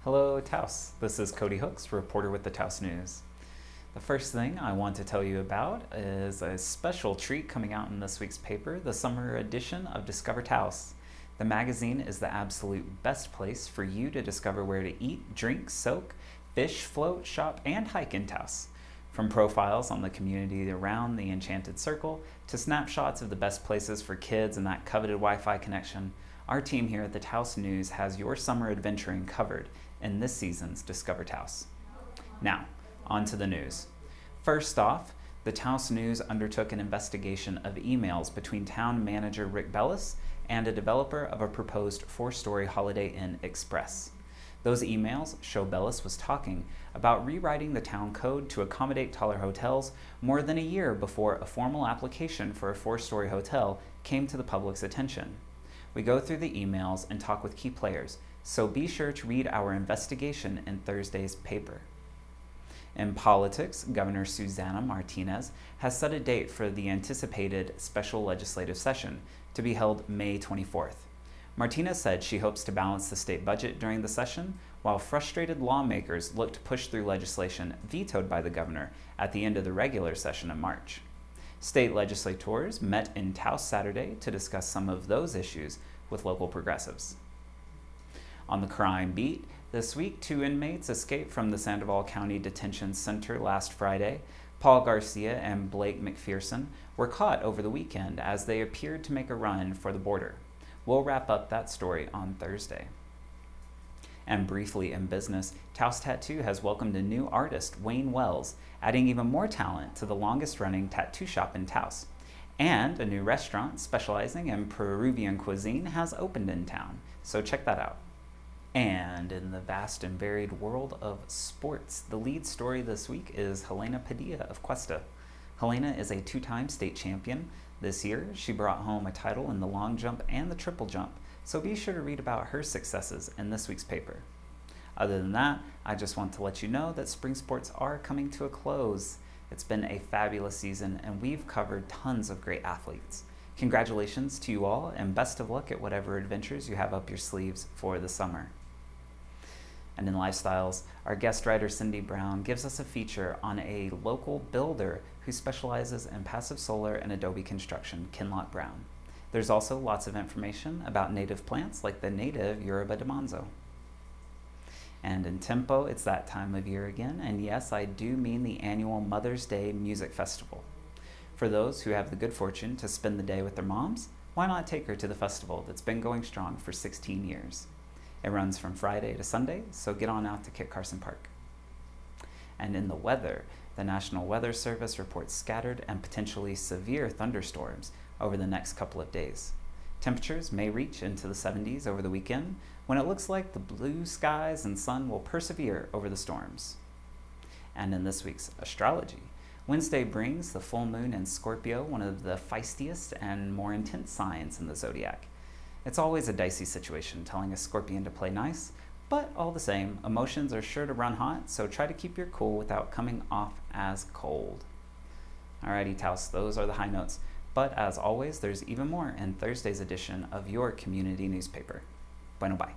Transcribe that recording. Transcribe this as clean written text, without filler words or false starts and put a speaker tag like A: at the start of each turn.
A: Hello, Taos. This is Cody Hooks, reporter with the Taos News. The first thing I want to tell you about is a special treat coming out in this week's paper, the summer edition of Discover Taos. The magazine is the absolute best place for you to discover where to eat, drink, soak, fish, float, shop, and hike in Taos. From profiles on the community around the Enchanted Circle to snapshots of the best places for kids and that coveted Wi-Fi connection, our team here at the Taos News has your summer adventuring covered in this season's Discover Taos. Now, on to the news. First off, the Taos News undertook an investigation of emails between town manager Rick Bellis and a developer of a proposed 4-story Holiday Inn Express. Those emails show Bellis was talking about rewriting the town code to accommodate taller hotels more than a year before a formal application for a 4-story hotel came to the public's attention. We go through the emails and talk with key players, so be sure to read our investigation in Thursday's paper. In politics, Governor Susana Martinez has set a date for the anticipated special legislative session to be held May 24th. Martinez said she hopes to balance the state budget during the session, while frustrated lawmakers look to push through legislation vetoed by the governor at the end of the regular session in March. State legislators met in Taos Saturday to discuss some of those issues with local progressives. On the crime beat, this week 2 inmates escaped from the Sandoval County Detention Center last Friday. Paul Garcia and Blake McPherson were caught over the weekend as they appeared to make a run for the border. We'll wrap up that story on Thursday. And briefly in business, Taos Tattoo has welcomed a new artist, Wayne Wells, adding even more talent to the longest-running tattoo shop in Taos. And a new restaurant specializing in Peruvian cuisine has opened in town, so check that out. And in the vast and varied world of sports, the lead story this week is Helena Padilla of Cuesta. Helena is a 2-time state champion. This year, she brought home a title in the long jump and the triple jump, so be sure to read about her successes in this week's paper. Other than that, I just want to let you know that spring sports are coming to a close. It's been a fabulous season, and we've covered tons of great athletes. Congratulations to you all, and best of luck at whatever adventures you have up your sleeves for the summer. And in lifestyles, our guest writer Cindy Brown gives us a feature on a local builder who specializes in passive solar and adobe construction, Kinlock Brown. There's also lots of information about native plants like the native Yoruba de Manzo. And in tempo, it's that time of year again, and yes, I do mean the annual Mother's Day Music Festival. For those who have the good fortune to spend the day with their moms, why not take her to the festival that's been going strong for 16 years? It runs from Friday to Sunday, so get on out to Kit Carson Park. And in the weather, the National Weather Service reports scattered and potentially severe thunderstorms over the next couple of days. Temperatures may reach into the 70s over the weekend, when it looks like the blue skies and sun will persevere over the storms. And in this week's astrology, Wednesday brings the full moon in Scorpio, one of the feistiest and more intense signs in the zodiac. It's always a dicey situation telling a Scorpion to play nice, but all the same, emotions are sure to run hot, so try to keep your cool without coming off as cold. Alrighty, Taos, those are the high notes. But as always, there's even more in Thursday's edition of your community newspaper. Bueno, bye.